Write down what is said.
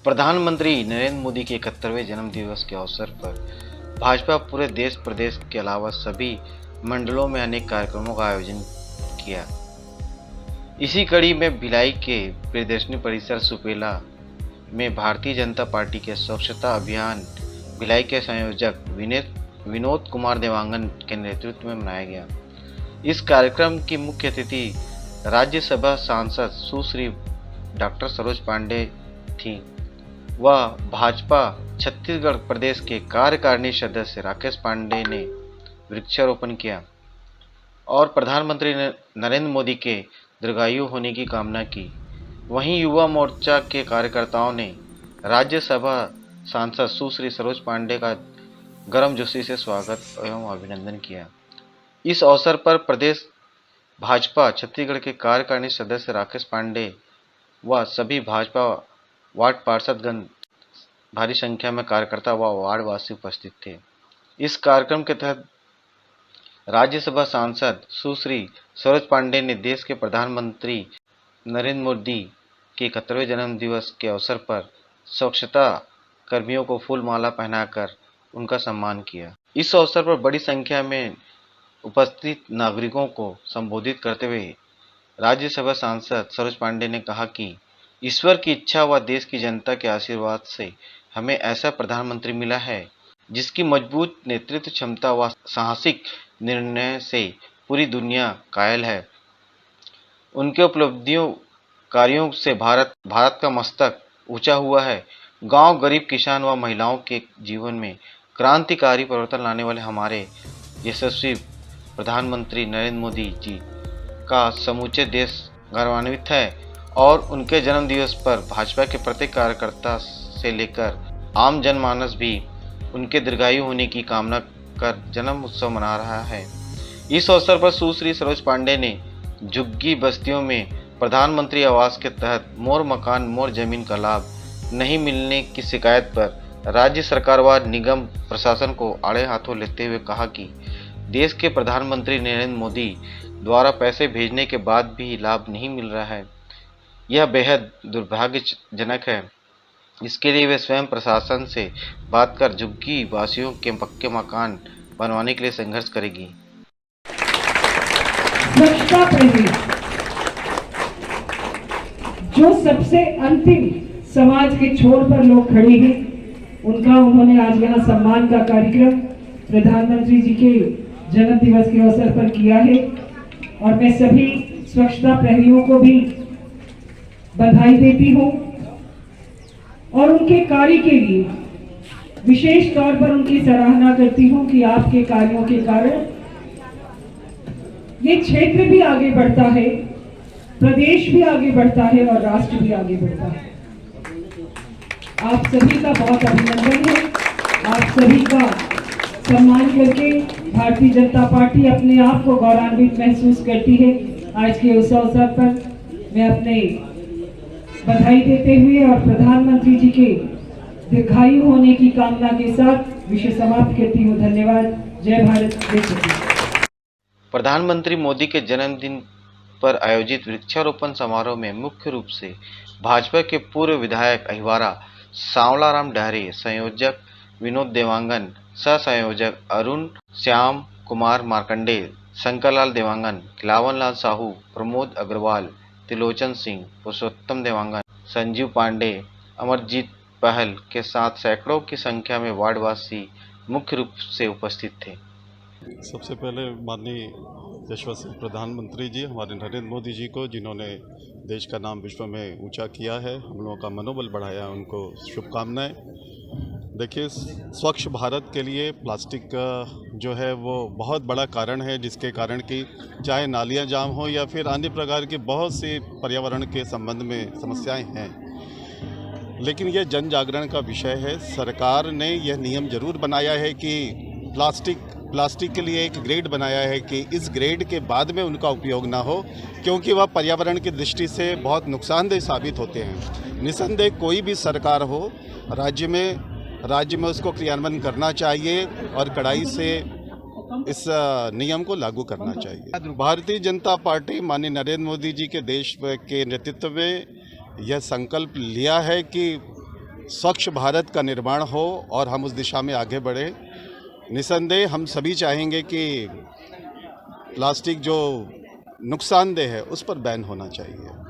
प्रधानमंत्री नरेंद्र मोदी के 71वें जन्मदिवस के अवसर पर भाजपा पूरे देश प्रदेश के अलावा सभी मंडलों में अनेक कार्यक्रमों का आयोजन किया। इसी कड़ी में भिलाई के प्रियदर्शनी परिसर सुपेला में भारतीय जनता पार्टी के स्वच्छता अभियान भिलाई के संयोजक विनोद कुमार देवांगन के नेतृत्व में मनाया गया। इस कार्यक्रम की मुख्य अतिथि राज्यसभा सांसद सुश्री डॉक्टर सरोज पांडे थी। वह भाजपा छत्तीसगढ़ प्रदेश के कार्यकारिणी सदस्य राकेश पांडे ने वृक्षारोपण किया और प्रधानमंत्री नरेंद्र मोदी के दीर्घायु होने की कामना की। वहीं युवा मोर्चा के कार्यकर्ताओं ने राज्यसभा सांसद सुश्री सरोज पांडे का गर्मजोशी से स्वागत एवं अभिनंदन किया। इस अवसर पर प्रदेश भाजपा छत्तीसगढ़ के कार्यकारिणी सदस्य राकेश पांडे व सभी भाजपा वार्ड पार्षदगण भारी संख्या में कार्यकर्ता व वार्डवासी उपस्थित थे। इस कार्यक्रम के तहत राज्यसभा सांसद सुश्री सरोज पांडे ने देश के प्रधानमंत्री नरेंद्र मोदी के 71वें जन्मदिवस के अवसर पर स्वच्छता कर्मियों को फूल माला पहनाकर उनका सम्मान किया। इस अवसर पर बड़ी संख्या में उपस्थित नागरिकों को संबोधित करते हुए राज्यसभा सांसद सरोज पांडे ने कहा कि ईश्वर की इच्छा व देश की जनता के आशीर्वाद से हमें ऐसा प्रधानमंत्री मिला है जिसकी मजबूत नेतृत्व क्षमता व साहसिक निर्णय से पूरी दुनिया कायल है। उनके उपलब्धियों कार्यों से भारत का मस्तक ऊंचा हुआ है। गांव, गरीब, किसान व महिलाओं के जीवन में क्रांतिकारी परिवर्तन लाने वाले हमारे यशस्वी प्रधानमंत्री नरेंद्र मोदी जी का समूचे देश गौरवान्वित है और उनके जन्मदिवस पर भाजपा के प्रत्येक कार्यकर्ता से लेकर आम जनमानस भी उनके दीर्घायु होने की कामना कर जन्म उत्सव मना रहा है। इस अवसर पर सुश्री सरोज पांडे ने झुग्गी बस्तियों में प्रधानमंत्री आवास के तहत मोर मकान मोर जमीन का लाभ नहीं मिलने की शिकायत पर राज्य सरकार व निगम प्रशासन को आड़े हाथों लेते हुए कहा कि देश के प्रधानमंत्री नरेंद्र मोदी द्वारा पैसे भेजने के बाद भी लाभ नहीं मिल रहा है। यह बेहद दुर्भाग्यजनक है। इसके लिए वे स्वयं प्रशासन से बात कर झुग्गी वासियों के पक्के मकान बनवाने के लिए संघर्ष करेगी। स्वच्छता प्रेमी जो सबसे अंतिम समाज के छोर पर लोग खड़े हैं, उनका उन्होंने आज यहाँ सम्मान का कार्यक्रम प्रधानमंत्री जी के जन्म दिवस के अवसर पर किया है और मैं सभी स्वच्छता प्रेमियों को भी बधाई देती हूँ और उनके कार्य के लिए विशेष तौर पर उनकी सराहना करती हूँ कि आपके कार्यों के कारण ये क्षेत्र भी आगे बढ़ता है, प्रदेश भी आगे बढ़ता है और राष्ट्र भी आगे बढ़ता है। आप सभी का बहुत अभिनंदन है। आप सभी का सम्मान करके भारतीय जनता पार्टी अपने आप को गौरवान्वित महसूस करती है। आज के उस अवसर पर मैं अपने बधाई देते हुए और प्रधानमंत्री जी के दीर्घायु होने की कामना के साथ विषय समाप्त करती हूँ। धन्यवाद। जय भारत, जय छत्तीसगढ़। प्रधानमंत्री मोदी के जन्मदिन पर आयोजित वृक्षारोपण समारोह में मुख्य रूप से भाजपा के पूर्व विधायक अहिवारा सांवलाराम डहरे, संयोजक विनोद देवांगन, सह संयोजक अरुण श्याम कुमार मार्कंडे, शंकरलाल देवांगन, खिलावन लाल साहू, प्रमोद अग्रवाल, त्रिलोचन सिंह, पुरुषोत्तम देवांगन, संजीव पांडे, अमरजीत पहल के साथ सैकड़ों की संख्या में वार्डवासी मुख्य रूप से उपस्थित थे। सबसे पहले माननीय यशस्वी प्रधानमंत्री जी हमारे नरेंद्र मोदी जी को, जिन्होंने देश का नाम विश्व में ऊंचा किया है, हम लोगों का मनोबल बढ़ाया, उनको शुभकामनाएं। देखिए, स्वच्छ भारत के लिए प्लास्टिक जो है वो बहुत बड़ा कारण है, जिसके कारण कि चाहे नालियां जाम हो या फिर अन्य प्रकार की बहुत सी पर्यावरण के संबंध में समस्याएं हैं, लेकिन यह जन जागरण का विषय है। सरकार ने यह नियम जरूर बनाया है कि प्लास्टिक के लिए एक ग्रेड बनाया है कि इस ग्रेड के बाद में उनका उपयोग ना हो, क्योंकि वह पर्यावरण की दृष्टि से बहुत नुकसानदेह साबित होते हैं। निसंदेह कोई भी सरकार हो, राज्य में उसको क्रियान्वयन करना चाहिए और कड़ाई से इस नियम को लागू करना चाहिए। भारतीय जनता पार्टी माननीय नरेंद्र मोदी जी के देश के नेतृत्व में यह संकल्प लिया है कि स्वच्छ भारत का निर्माण हो और हम उस दिशा में आगे बढ़ें। निसंदेह हम सभी चाहेंगे कि प्लास्टिक जो नुकसानदेह है उस पर बैन होना चाहिए।